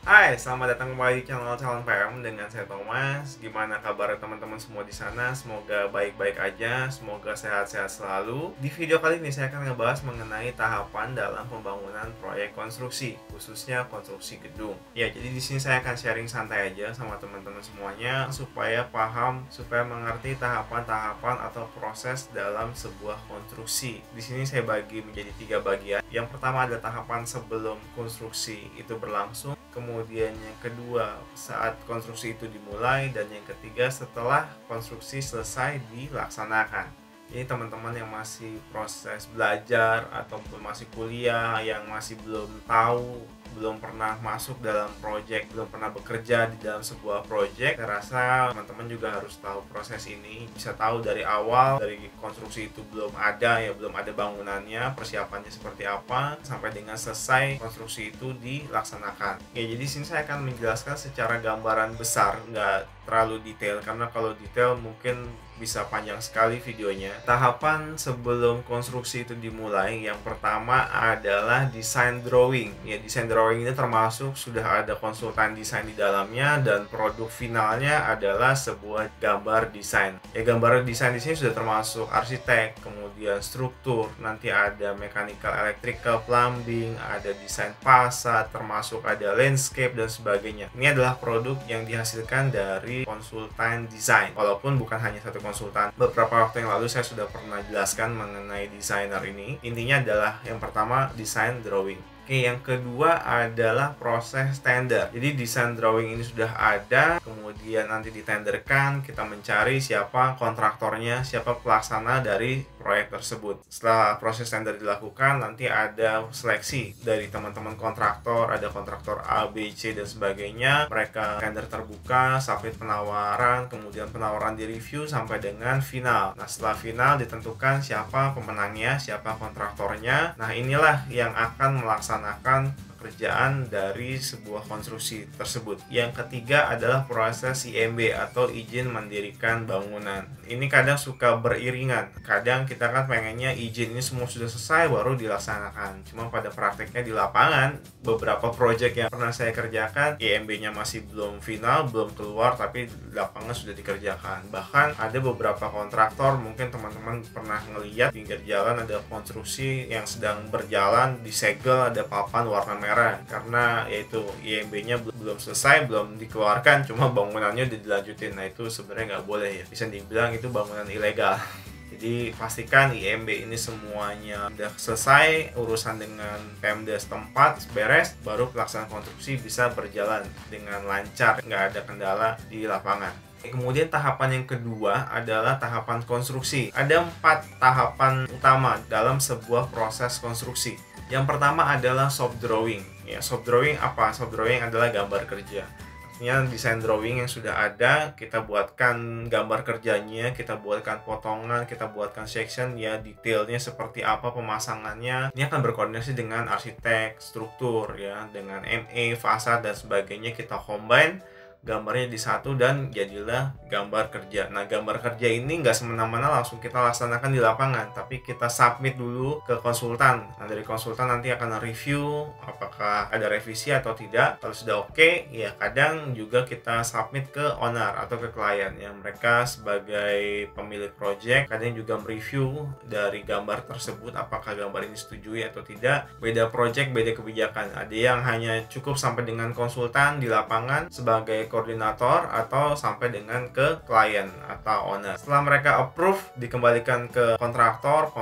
Hai, selamat datang kembali di channel Calon PM dengan saya Thomas. Gimana kabar teman-teman semua di sana? Semoga baik-baik aja, semoga sehat-sehat selalu. Di video kali ini saya akan ngebahas mengenai tahapan dalam pembangunan proyek konstruksi, khususnya konstruksi gedung. Ya, jadi di sini saya akan sharing santai aja sama teman-teman semuanya supaya paham, supaya mengerti tahapan-tahapan atau proses dalam sebuah konstruksi. Di sini saya bagi menjadi 3 bagian. Yang pertama adalah tahapan sebelum konstruksi itu berlangsung. Kemudian yang kedua saat konstruksi itu dimulai, dan yang ketiga setelah konstruksi selesai dilaksanakan. Ini teman-teman yang masih proses belajar atau masih kuliah, yang masih belum tahu, belum pernah masuk dalam proyek, belum pernah bekerja di dalam sebuah proyek, saya rasa teman-teman juga harus tahu proses ini, bisa tahu dari awal, dari konstruksi itu belum ada bangunannya, persiapannya seperti apa, sampai dengan selesai konstruksi itu dilaksanakan. Ya, jadi sini saya akan menjelaskan secara gambaran besar, nggak terlalu detail, karena kalau detail mungkin bisa panjang sekali videonya. Tahapan sebelum konstruksi itu dimulai, yang pertama adalah design drawing. Ya, design drawing ini termasuk sudah ada konsultan desain di dalamnya, dan produk finalnya adalah sebuah gambar desain. Ya, gambar desain di sini sudah termasuk arsitek, kemudian struktur, nanti ada mechanical, electrical, plumbing, ada desain fasad, termasuk ada landscape dan sebagainya. Ini adalah produk yang dihasilkan dari konsultan desain. Walaupun bukan hanya satu konsultan. Beberapa waktu yang lalu saya sudah pernah jelaskan mengenai desainer ini. Intinya adalah yang pertama desain drawing. Oke, yang kedua adalah proses tender. Jadi desain drawing ini sudah ada, kemudian nanti ditenderkan, kita mencari siapa kontraktornya, siapa pelaksana dari proyek tersebut. Setelah proses tender dilakukan, nanti ada seleksi dari teman-teman kontraktor, ada kontraktor A, B, C, dan sebagainya. Mereka tender terbuka, submit penawaran, kemudian penawaran direview sampai dengan final. Nah, setelah final ditentukan siapa pemenangnya, siapa kontraktornya. Nah, inilah yang akan melaksanakan pekerjaan dari sebuah konstruksi tersebut. Yang ketiga adalah proses IMB atau izin mendirikan bangunan. Ini kadang suka beriringan. Kadang kita kan pengennya izin ini semua sudah selesai baru dilaksanakan. Cuma pada prakteknya di lapangan, beberapa proyek yang pernah saya kerjakan, IMB-nya masih belum final, belum keluar, tapi di lapangan sudah dikerjakan. Bahkan ada beberapa kontraktor, mungkin teman-teman pernah ngeliat pinggir jalan ada konstruksi yang sedang berjalan, disegel, ada papan warna merah, karena yaitu IMB-nya belum selesai, belum dikeluarkan, cuma bangunannya udah dilanjutin. Nah, itu sebenarnya nggak boleh ya, bisa dibilang itu bangunan ilegal. Jadi pastikan IMB ini semuanya udah selesai, urusan dengan Pemda setempat beres, baru pelaksanaan konstruksi bisa berjalan dengan lancar, nggak ada kendala di lapangan. Kemudian tahapan yang kedua adalah tahapan konstruksi. Ada 4 tahapan utama dalam sebuah proses konstruksi. Yang pertama adalah shop drawing. Ya, shop drawing apa? Shop drawing adalah gambar kerja. Desain drawing yang sudah ada, kita buatkan gambar kerjanya, kita buatkan potongan, kita buatkan section, ya detailnya seperti apa pemasangannya. Ini akan berkoordinasi dengan arsitek, struktur, ya dengan ME, fasad dan sebagainya. Kita combine gambarnya di satu dan jadilah gambar kerja. Nah, gambar kerja ini nggak semena-mena langsung kita laksanakan di lapangan, tapi kita submit dulu ke konsultan. Nah, dari konsultan nanti akan review apakah ada revisi atau tidak. Kalau sudah oke, ya kadang juga kita submit ke owner atau ke klien, yang mereka sebagai pemilik project kadang juga mereview dari gambar tersebut apakah gambar ini setujui atau tidak. Beda project, beda kebijakan. Ada yang hanya cukup sampai dengan konsultan di lapangan sebagai koordinator, atau sampai dengan ke klien atau owner. Setelah mereka approve, dikembalikan ke kontraktor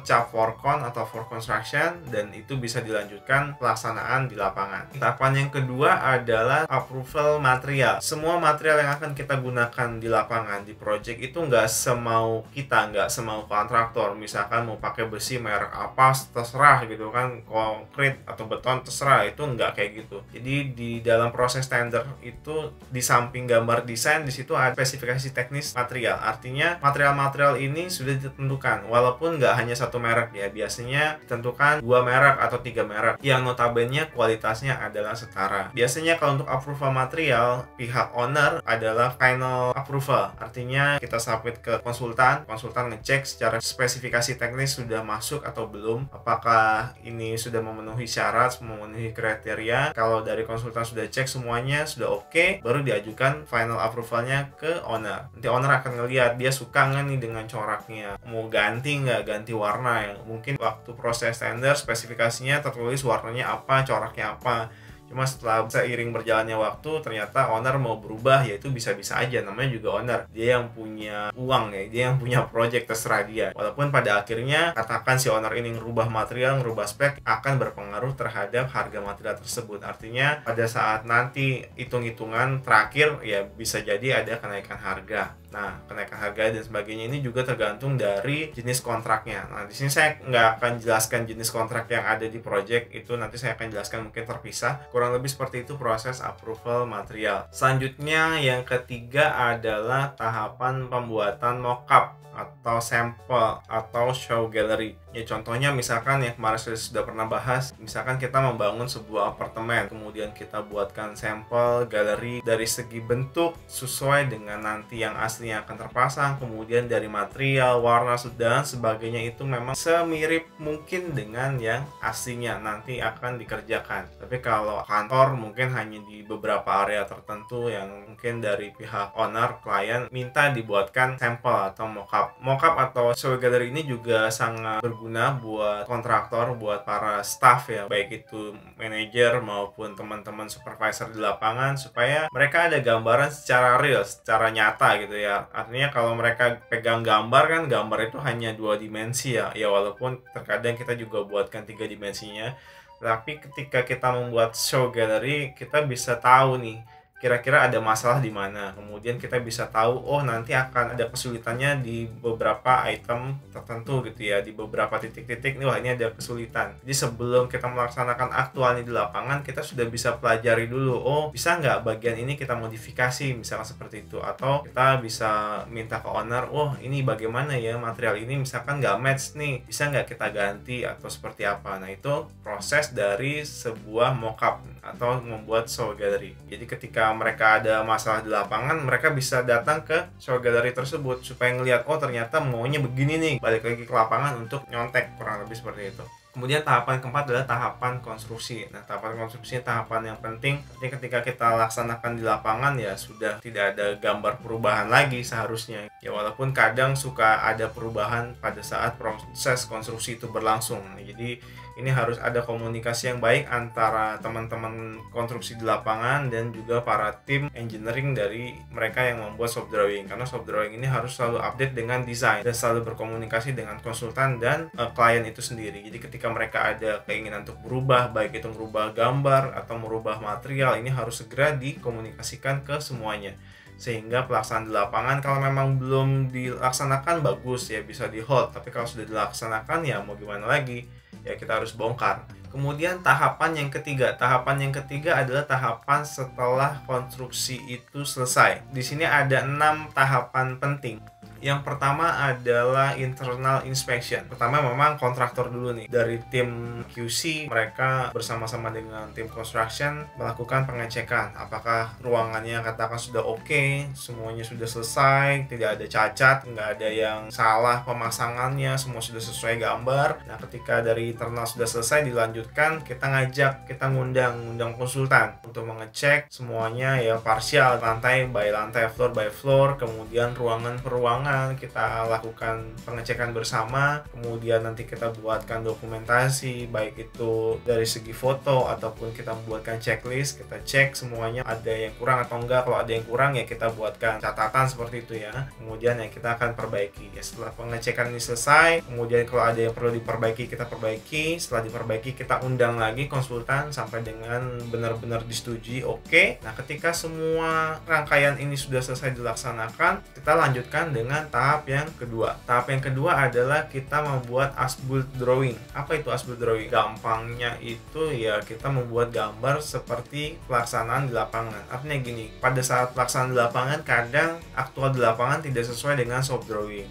cap for-con atau for construction, dan itu bisa dilanjutkan pelaksanaan di lapangan. Tahapan yang kedua adalah approval material. Semua material yang akan kita gunakan di lapangan, di project itu nggak semau kita, nggak semau kontraktor. Misalkan mau pakai besi merek apa, terserah gitu kan, konkrit atau beton terserah, itu nggak kayak gitu. Jadi di dalam proses tender itu itu di samping gambar desain di situ ada spesifikasi teknis material. Artinya material-material ini sudah ditentukan, walaupun nggak hanya satu merek ya, biasanya ditentukan 2 merek atau 3 merek yang notabene kualitasnya adalah setara. Biasanya kalau untuk approval material, pihak owner adalah final approval. Artinya kita submit ke konsultan ngecek secara spesifikasi teknis sudah masuk atau belum, apakah ini sudah memenuhi syarat, memenuhi kriteria. Kalau dari konsultan sudah cek semuanya sudah oke, baru diajukan final approvalnya ke owner. Nanti owner akan ngelihat dia suka nggak nih dengan coraknya, mau ganti nggak, ganti warna ya. Mungkin waktu proses tender spesifikasinya tertulis warnanya apa, coraknya apa. Cuma setelah seiring berjalannya waktu ternyata owner mau berubah, ya itu bisa-bisa aja, namanya juga owner. Dia yang punya uang ya, dia yang punya project, terserah dia. Walaupun pada akhirnya katakan si owner ini ngerubah material, ngerubah spek, akan berpengaruh terhadap harga material tersebut. Artinya pada saat nanti hitung-hitungan terakhir ya bisa jadi ada kenaikan harga. Nah, kenaikan harga dan sebagainya ini juga tergantung dari jenis kontraknya. Nah, di sini saya nggak akan jelaskan jenis kontrak yang ada di project, itu nanti saya akan jelaskan mungkin terpisah. Kurang lebih seperti itu proses approval material. Selanjutnya yang ketiga adalah tahapan pembuatan mockup atau sampel atau show gallery. Ya contohnya misalkan yang kemarin saya sudah pernah bahas, misalkan kita membangun sebuah apartemen, kemudian kita buatkan sampel galeri dari segi bentuk sesuai dengan nanti yang aslinya akan terpasang, kemudian dari material, warna, dan sebagainya itu memang semirip mungkin dengan yang aslinya nanti akan dikerjakan. Tapi kalau kantor mungkin hanya di beberapa area tertentu yang mungkin dari pihak owner, klien minta dibuatkan sampel atau mockup. Mockup atau show gallery ini juga sangat berguna buat kontraktor, buat para staff ya, baik itu manajer maupun teman-teman supervisor di lapangan, supaya mereka ada gambaran secara real, secara nyata gitu ya. Artinya kalau mereka pegang gambar kan, gambar itu hanya 2 dimensi ya, walaupun terkadang kita juga buatkan 3 dimensinya. Tapi ketika kita membuat show gallery, kita bisa tahu nih kira-kira ada masalah di mana. Kemudian kita bisa tahu, oh nanti akan ada kesulitannya di beberapa item tertentu gitu ya, di beberapa titik-titik nih, wah ini ada kesulitan. Jadi sebelum kita melaksanakan aktualnya di lapangan, kita sudah bisa pelajari dulu, oh bisa nggak bagian ini kita modifikasi, misalkan seperti itu. Atau kita bisa minta ke owner, oh ini bagaimana ya material ini misalkan nggak match nih, bisa nggak kita ganti atau seperti apa. Nah itu proses dari sebuah mockup atau membuat show gallery. Jadi ketika mereka ada masalah di lapangan, mereka bisa datang ke show gallery tersebut supaya ngelihat, oh ternyata maunya begini nih, balik lagi ke lapangan untuk nyontek, kurang lebih seperti itu. Kemudian tahapan keempat adalah tahapan konstruksi. Nah, tahapan konstruksi tahapan yang penting. Ketika kita laksanakan di lapangan ya sudah tidak ada gambar perubahan lagi seharusnya. Ya walaupun kadang suka ada perubahan pada saat proses konstruksi itu berlangsung. Nah, jadi ini harus ada komunikasi yang baik antara teman-teman konstruksi di lapangan dan juga para tim engineering dari mereka yang membuat shop drawing. Karena shop drawing ini harus selalu update dengan desain dan selalu berkomunikasi dengan konsultan dan klien itu sendiri. Jadi ketika mereka ada keinginan untuk berubah, baik itu merubah gambar atau merubah material, ini harus segera dikomunikasikan ke semuanya. Sehingga pelaksanaan di lapangan kalau memang belum dilaksanakan bagus ya bisa di hold, tapi kalau sudah dilaksanakan ya mau gimana lagi, ya kita harus bongkar. Kemudian tahapan yang ketiga adalah tahapan setelah konstruksi itu selesai. Di sini ada 6 tahapan penting. Yang pertama adalah internal inspection. Pertama memang kontraktor dulu nih. Dari tim QC, mereka bersama-sama dengan tim construction melakukan pengecekan. Apakah ruangannya katakan sudah oke, semuanya sudah selesai, tidak ada cacat, nggak ada yang salah pemasangannya, semua sudah sesuai gambar. Nah ketika dari internal sudah selesai, dilanjutkan kita ngundang konsultan untuk mengecek semuanya ya parsial, lantai by lantai, floor by floor, kemudian ruangan per ruangan kita lakukan pengecekan bersama, kemudian nanti kita buatkan dokumentasi baik itu dari segi foto ataupun kita buatkan checklist, kita cek semuanya ada yang kurang atau enggak. Kalau ada yang kurang ya kita buatkan catatan seperti itu ya, kemudian ya kita akan perbaiki ya. Setelah pengecekan ini selesai, kemudian kalau ada yang perlu diperbaiki kita perbaiki. Setelah diperbaiki kita undang lagi konsultan sampai dengan benar-benar disetujui oke. Nah ketika semua rangkaian ini sudah selesai dilaksanakan, kita lanjutkan dengan dengan tahap yang kedua. Tahap yang kedua adalah kita membuat as-built drawing. Apa itu as-built drawing? Gampangnya itu ya kita membuat gambar seperti pelaksanaan di lapangan. Artinya gini, pada saat pelaksanaan di lapangan kadang aktual di lapangan tidak sesuai dengan shop drawing.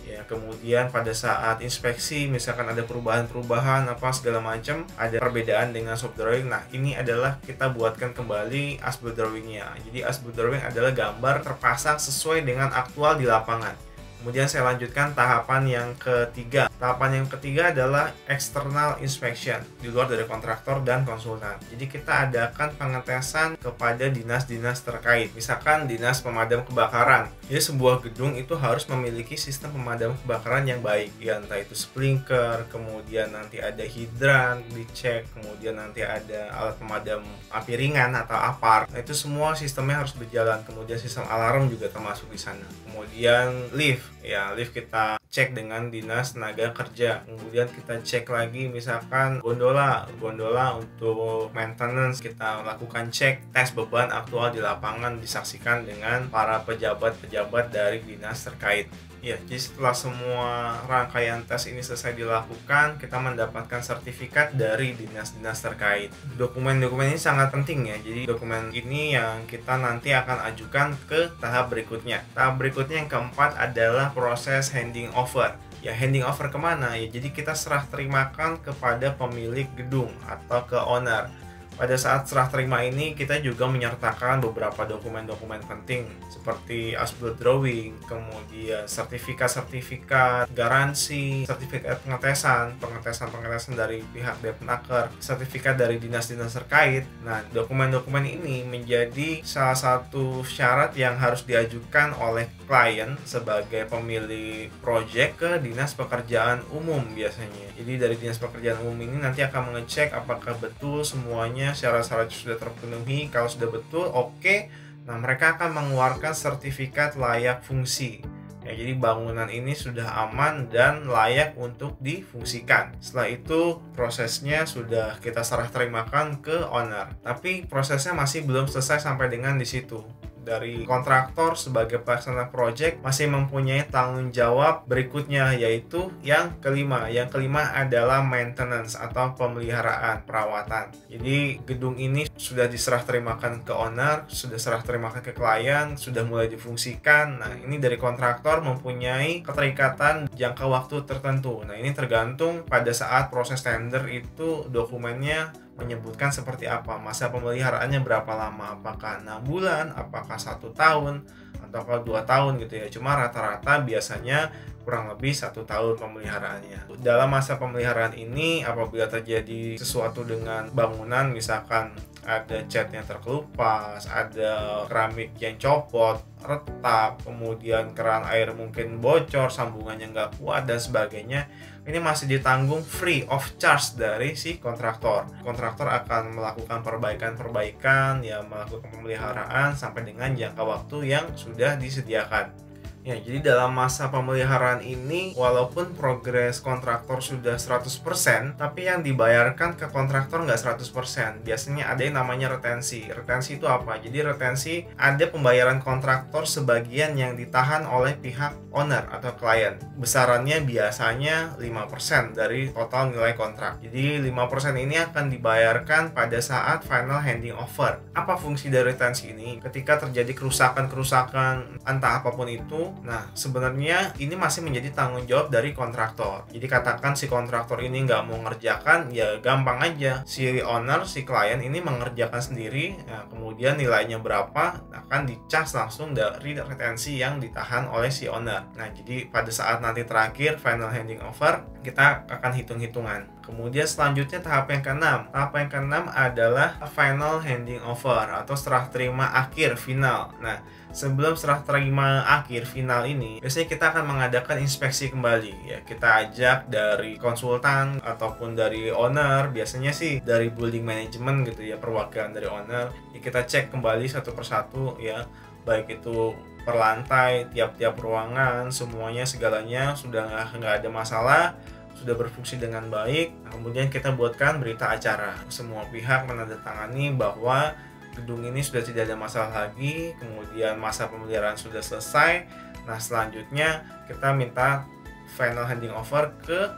Ya, kemudian pada saat inspeksi misalkan ada perubahan-perubahan apa segala macam, ada perbedaan dengan shop drawing. Nah, ini adalah kita buatkan kembali as-built drawingnya. Jadi as-built drawing adalah gambar terpasang sesuai dengan aktual di lapangan. Kemudian saya lanjutkan tahapan yang ketiga. Tahapan yang ketiga adalah external inspection di luar dari kontraktor dan konsultan. Jadi kita adakan pengetesan kepada dinas-dinas terkait. Misalkan dinas pemadam kebakaran. Jadi sebuah gedung itu harus memiliki sistem pemadam kebakaran yang baik. Ya, entah itu sprinkler, kemudian nanti ada hidran dicek, kemudian nanti ada alat pemadam api ringan atau APAR. Nah, itu semua sistemnya harus berjalan. Kemudian sistem alarm juga termasuk di sana. Kemudian lift. Ya, lift kita cek dengan dinas tenaga kerja. Kemudian kita cek lagi misalkan gondola untuk maintenance, kita lakukan cek tes beban aktual di lapangan, disaksikan dengan para pejabat-pejabat dari dinas terkait. Ya, jadi setelah semua rangkaian tes ini selesai dilakukan, kita mendapatkan sertifikat dari dinas-dinas terkait. Dokumen-dokumen ini sangat penting ya. Jadi dokumen ini yang kita nanti akan ajukan ke tahap berikutnya. Tahap berikutnya yang keempat adalah proses handing over. Ya, handing over kemana? Ya, jadi kita serah terimakan kepada pemilik gedung atau ke owner. Pada saat serah terima ini kita juga menyertakan beberapa dokumen-dokumen penting seperti as-built drawing, kemudian sertifikat-sertifikat garansi, sertifikat pengetesan dari pihak Depnaker, sertifikat dari dinas-dinas terkait. Nah, dokumen-dokumen ini menjadi salah satu syarat yang harus diajukan oleh klien sebagai pemilik proyek ke Dinas Pekerjaan Umum biasanya. Jadi dari Dinas Pekerjaan Umum ini nanti akan mengecek apakah betul semuanya syarat-syarat sudah terpenuhi. Kalau sudah betul, oke. Nah, mereka akan mengeluarkan sertifikat layak fungsi. Ya, jadi bangunan ini sudah aman dan layak untuk difungsikan. Setelah itu prosesnya sudah kita serah terimakan ke owner. Tapi prosesnya masih belum selesai sampai dengan di situ. Dari kontraktor sebagai pelaksana proyek masih mempunyai tanggung jawab berikutnya, yaitu yang kelima. Yang kelima adalah maintenance atau pemeliharaan, perawatan. Jadi gedung ini sudah diserah terimakan ke owner, sudah serah terimakan ke klien, sudah mulai difungsikan. Nah, ini dari kontraktor mempunyai keterikatan jangka waktu tertentu. Nah, ini tergantung pada saat proses tender itu dokumennya menyebutkan seperti apa, masa pemeliharaannya berapa lama, apakah 6 bulan, apakah 1 tahun, atau 2 tahun gitu ya. Cuma rata-rata biasanya kurang lebih 1 tahun pemeliharaannya. Dalam masa pemeliharaan ini, apabila terjadi sesuatu dengan bangunan, misalkan ada cat yang terkelupas, ada keramik yang copot, retak, kemudian keran air mungkin bocor, sambungannya nggak kuat dan sebagainya, ini masih ditanggung free of charge dari si kontraktor. Kontraktor akan melakukan perbaikan-perbaikan, ya melakukan pemeliharaan sampai dengan jangka waktu yang sudah disediakan. Ya, jadi dalam masa pemeliharaan ini, walaupun progres kontraktor sudah 100%, tapi yang dibayarkan ke kontraktor nggak 100%. Biasanya ada yang namanya retensi. Retensi itu apa? Jadi retensi ada pembayaran kontraktor sebagian yang ditahan oleh pihak owner atau klien. Besarannya biasanya 5% dari total nilai kontrak. Jadi 5% ini akan dibayarkan pada saat final handing over. Apa fungsi dari retensi ini? Ketika terjadi kerusakan entah apapun itu, nah, sebenarnya ini masih menjadi tanggung jawab dari kontraktor. Jadi katakan si kontraktor ini nggak mau ngerjakan, ya gampang aja. Si owner, si klien ini mengerjakan sendiri, ya, kemudian nilainya berapa akan dicas langsung dari retensi yang ditahan oleh si owner. Nah, jadi pada saat nanti terakhir final handing over, kita akan hitung-hitungan. Kemudian selanjutnya tahap yang keenam. Tahap yang keenam adalah final handing over atau serah terima akhir final. Nah, sebelum serah terima akhir final ini, biasanya kita akan mengadakan inspeksi kembali. Ya, kita ajak dari konsultan ataupun dari owner, biasanya sih dari building management gitu ya, perwakilan dari owner. Ya, kita cek kembali satu persatu ya, baik itu per lantai, tiap-tiap ruangan, semuanya segalanya sudah nggak ada masalah, sudah berfungsi dengan baik. Nah, kemudian kita buatkan berita acara. Semua pihak menandatangani bahwa gedung ini sudah tidak ada masalah lagi, kemudian masa pemeliharaan sudah selesai, Nah, selanjutnya kita minta final handing over ke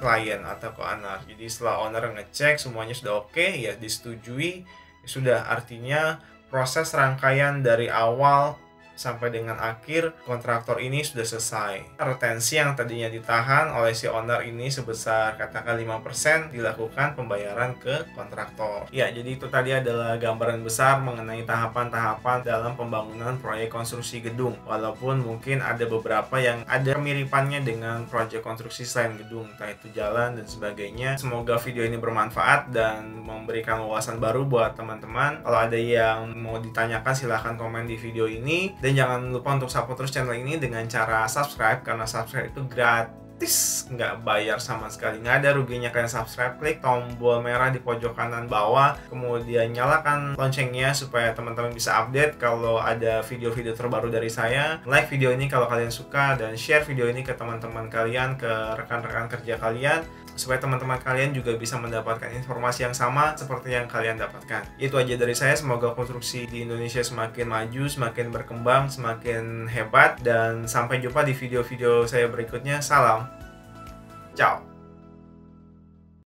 klien atau ke owner. Jadi setelah owner ngecek semuanya sudah oke, ya disetujui, sudah, artinya proses rangkaian dari awal sampai dengan akhir kontraktor ini sudah selesai. Retensi yang tadinya ditahan oleh si owner ini sebesar katakan 5% dilakukan pembayaran ke kontraktor. Ya, jadi itu tadi adalah gambaran besar mengenai tahapan-tahapan dalam pembangunan proyek konstruksi gedung. Walaupun mungkin ada beberapa yang ada kemiripannya dengan proyek konstruksi selain gedung, entah itu jalan dan sebagainya. Semoga video ini bermanfaat dan memberikan wawasan baru buat teman-teman. Kalau ada yang mau ditanyakan silahkan komen di video ini. Dan jangan lupa untuk support terus channel ini dengan cara subscribe, karena subscribe itu gratis, nggak bayar sama sekali, nggak ada ruginya kalian subscribe. Klik tombol merah di pojok kanan bawah, kemudian nyalakan loncengnya supaya teman-teman bisa update kalau ada video-video terbaru dari saya. Like video ini kalau kalian suka, dan share video ini ke teman-teman kalian, ke rekan-rekan kerja kalian, supaya teman-teman kalian juga bisa mendapatkan informasi yang sama seperti yang kalian dapatkan. Itu aja dari saya, semoga konstruksi di Indonesia semakin maju, semakin berkembang, semakin hebat, dan sampai jumpa di video-video saya berikutnya. Salam, ciao.